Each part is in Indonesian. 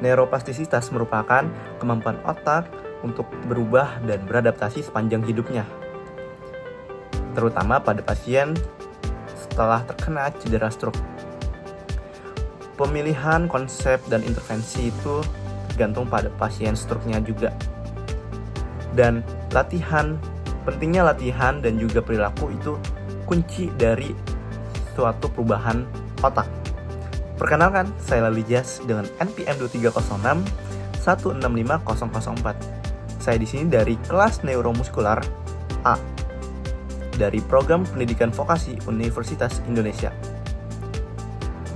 Neuroplastisitas merupakan kemampuan otak untuk berubah dan beradaptasi sepanjang hidupnya, terutama pada pasien setelah terkena cedera stroke. Pemilihan konsep dan intervensi itu tergantung pada pasien stroke-nya juga. Dan pentingnya latihan dan juga perilaku itu kunci dari suatu perubahan otak. Perkenalkan, saya Lali Jas dengan NPM 2306 165004. Saya di sini dari kelas neuromuskular A dari program pendidikan vokasi Universitas Indonesia.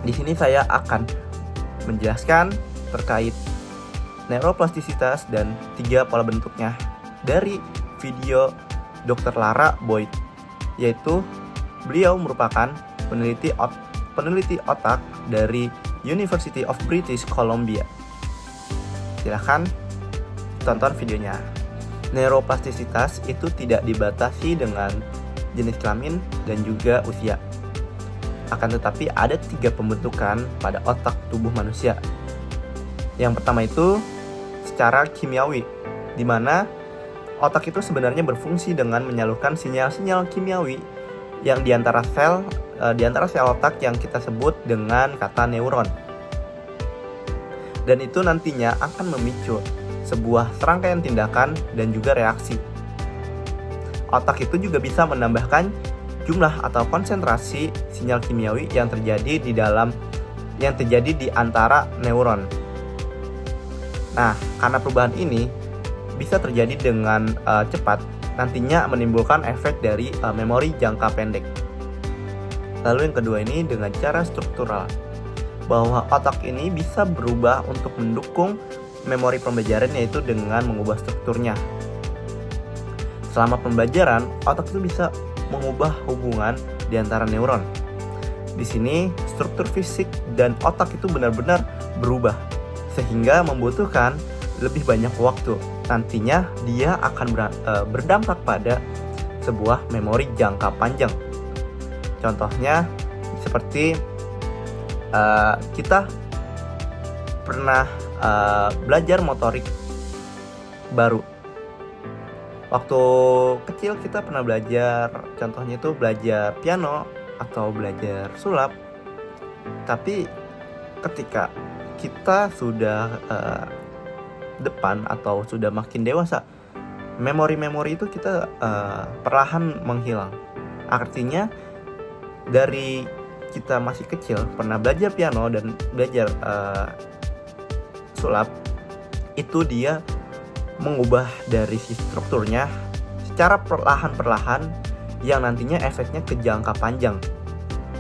Di sini saya akan menjelaskan terkait neuroplastisitas dan 3 pola bentuknya dari video Dr. Lara Boyd, yaitu beliau merupakan peneliti otak dari University of British Columbia. Silahkan tonton videonya. Neuroplastisitas itu tidak dibatasi dengan jenis kelamin dan juga usia. Akan tetapi ada 3 pembentukan pada otak tubuh manusia. Yang pertama itu secara kimiawi, di mana otak itu sebenarnya berfungsi dengan menyalurkan sinyal-sinyal kimiawi yang di antara sel otak yang kita sebut dengan kata neuron. Dan itu nantinya akan memicu sebuah serangkaian tindakan dan juga reaksi. Otak itu juga bisa menambahkan jumlah atau konsentrasi sinyal kimiawi yang terjadi di antara neuron. Nah, karena perubahan ini bisa terjadi dengan cepat, nantinya menimbulkan efek dari memori jangka pendek. Lalu yang kedua ini dengan cara struktural, bahwa otak ini bisa berubah untuk mendukung memori pembelajaran, yaitu dengan mengubah strukturnya. Selama pembelajaran, otak itu bisa mengubah hubungan di antara neuron. Di sini struktur fisik dan otak itu benar-benar berubah, sehingga membutuhkan lebih banyak waktu. Nantinya dia akan berdampak pada sebuah memori jangka panjang. Contohnya seperti kita pernah belajar motorik baru. Waktu kecil kita pernah belajar, contohnya itu belajar piano atau belajar sulap. Tapi ketika kita sudah depan atau sudah makin dewasa, memori-memori itu kita perlahan menghilang. Artinya dari kita masih kecil pernah belajar piano dan belajar sulap, itu dia mengubah dari si strukturnya secara perlahan-perlahan yang nantinya efeknya ke jangka panjang.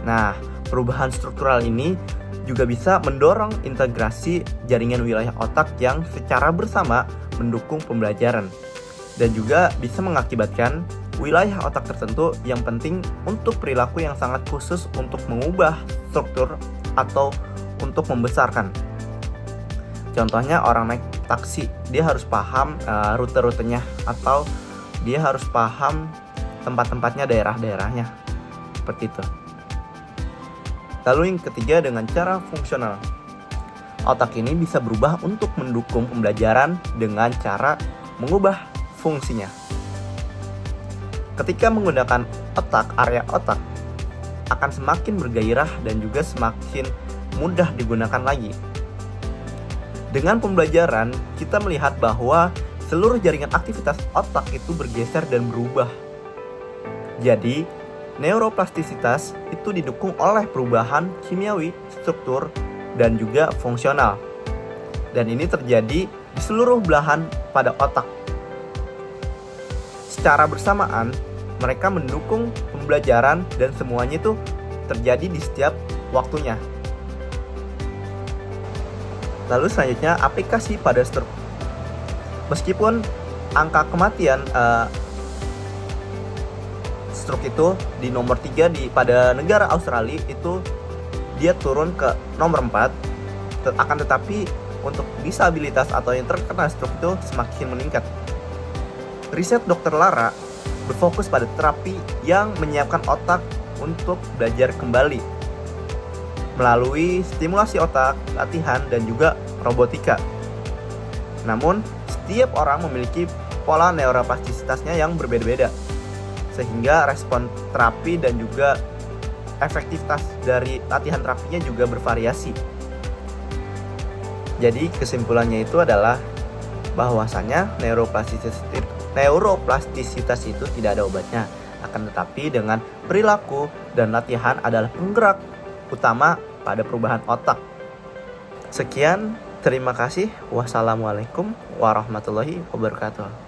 Nah, perubahan struktural ini juga bisa mendorong integrasi jaringan wilayah otak yang secara bersama mendukung pembelajaran, dan juga bisa mengakibatkan wilayah otak tertentu yang penting untuk perilaku yang sangat khusus untuk mengubah struktur atau untuk membesarkan. Contohnya orang naik taksi, dia harus paham rute-rutenya, atau dia harus paham tempat-tempatnya, daerah-daerahnya, seperti itu. Lalu yang ketiga dengan cara fungsional. Otak ini bisa berubah untuk mendukung pembelajaran dengan cara mengubah fungsinya. Ketika menggunakan otak, area otak akan semakin bergairah dan juga semakin mudah digunakan lagi. Dengan pembelajaran, kita melihat bahwa seluruh jaringan aktivitas otak itu bergeser dan berubah. Jadi, neuroplastisitas itu didukung oleh perubahan kimiawi, struktur, dan juga fungsional. Dan ini terjadi di seluruh belahan pada otak. Secara bersamaan, mereka mendukung pembelajaran dan semuanya itu terjadi di setiap waktunya. Lalu selanjutnya aplikasi pada stroke. Meskipun angka kematian stroke itu di nomor 3 pada negara Australia itu dia turun ke nomor 4, akan tetapi untuk disabilitas atau yang terkena stroke itu semakin meningkat. Riset Dr. Lara berfokus pada terapi yang menyiapkan otak untuk belajar kembali melalui stimulasi otak, latihan, dan juga robotika. Namun, setiap orang memiliki pola neuroplastisitasnya yang berbeda-beda, sehingga respon terapi dan juga efektivitas dari latihan terapinya juga bervariasi. Jadi kesimpulannya itu adalah bahwasanya neuroplastisitas itu tidak ada obatnya. Akan tetapi dengan perilaku dan latihan adalah penggerak utama pada perubahan otak. Sekian, terima kasih. Wassalamualaikum warahmatullahi wabarakatuh.